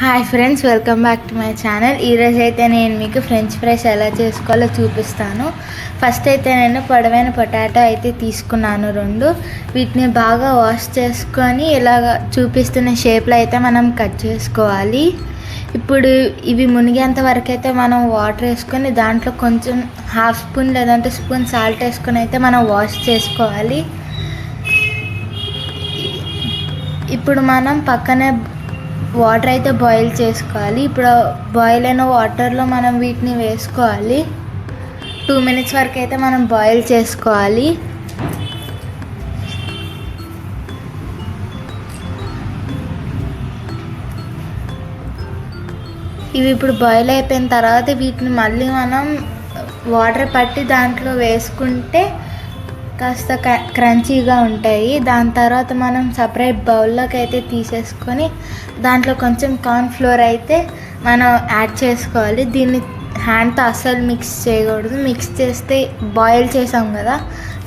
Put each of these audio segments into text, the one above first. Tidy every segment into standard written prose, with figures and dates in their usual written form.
Hi friends, welcome back to my channel. ఈరోజు అయితే నేను మీకు ఫ్రెంచ్ ఫ్రైస్ ఎలా చేసుకోవాలో చూపిస్తాను. ఫస్ట్ అయితే నేను పొడవైన పొటాటో అయితే తీసుకున్నాను 2. వీటిని బాగా వాష్ చేసుకొని ఇలాగ చూపిస్తున్న షేప్లో అయితే మనం కట్ చేసుకోవాలి. ఇప్పుడు ఇవి మునిగేంత వరకు అయితే మనం వాటర్ వేసుకొని దాంట్లో కొంచెం హాఫ్ స్పూన్ లేదంటే స్పూన్ సాల్ట్ వేసుకొని అయితే మనం వాష్ చేసుకోవాలి. ఇప్పుడు మనం పక్కనే వాటర్ అయితే బాయిల్ చేసుకోవాలి. ఇప్పుడు బాయిల్ అయిన వాటర్లో మనం వీటిని వేసుకోవాలి. 2 minutes వరకు అయితే మనం బాయిల్ చేసుకోవాలి. ఇవి ఇప్పుడు బాయిల్ అయిపోయిన తర్వాత వీటిని మళ్ళీ మనం వాటర్ పట్టి దాంట్లో వేసుకుంటే కాస్త క్రంచీగా ఉంటాయి. దాని తర్వాత మనం సపరేట్ బౌల్లోకి అయితే తీసేసుకొని దాంట్లో కొంచెం కార్న్ ఫ్లోర్ అయితే మనం యాడ్ చేసుకోవాలి. దీన్ని హ్యాండ్తో అస్సలు మిక్స్ చేయకూడదు. మిక్స్ చేస్తే బాయిల్ చేసాం కదా,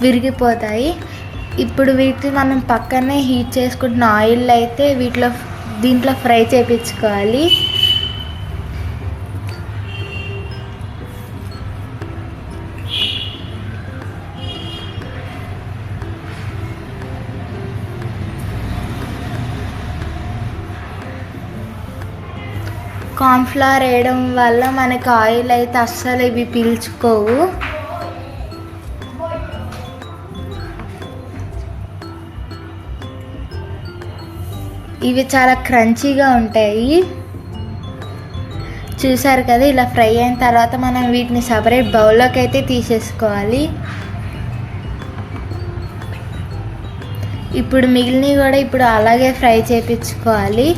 విరిగిపోతాయి. ఇప్పుడు వీటిని మనం పక్కనే హీట్ చేసుకుంటున్న ఆయిల్ అయితే దీంట్లో ఫ్రై చేయించుకోవాలి. కార్న్ఫ్లవర్ వేయడం వల్ల మనకి ఆయిల్ అయితే అస్సలు ఇవి పీల్చుకోవు. ఇవి చాలా క్రంచీగా ఉంటాయి. చూసారు కదా, ఇలా ఫ్రై అయిన తర్వాత మనం వీటిని సపరేట్ బౌల్లోకి అయితే తీసేసుకోవాలి. ఇప్పుడు మిగిలినవి కూడా ఇప్పుడు అలాగే ఫ్రై చేయించుకోవాలి.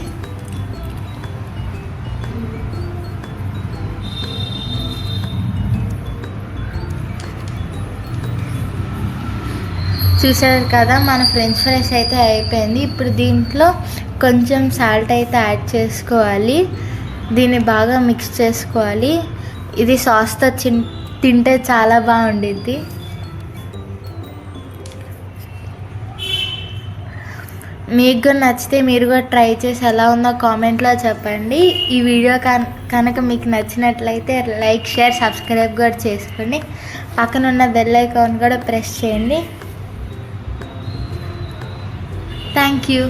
చూసారు కదా, మన ఫ్రెంచ్ ఫ్రైస్ అయితే అయిపోయింది. ఇప్పుడు దీంట్లో కొంచెం సాల్ట్ అయితే యాడ్ చేసుకోవాలి. దీన్ని బాగా మిక్స్ చేసుకోవాలి. ఇది సాస్తో తింటే చాలా బాగుండిద్ది. మీకు కూడా నచ్చితే మీరు కూడా ట్రై చేసి ఎలా ఉందో కామెంట్లో చెప్పండి. ఈ వీడియో కనుక మీకు నచ్చినట్లయితే లైక్, షేర్, సబ్స్క్రైబ్ కూడా చేసుకోండి. పక్కన ఉన్న బెల్ ఐకాన్ కూడా ప్రెస్ చేయండి. Thank you.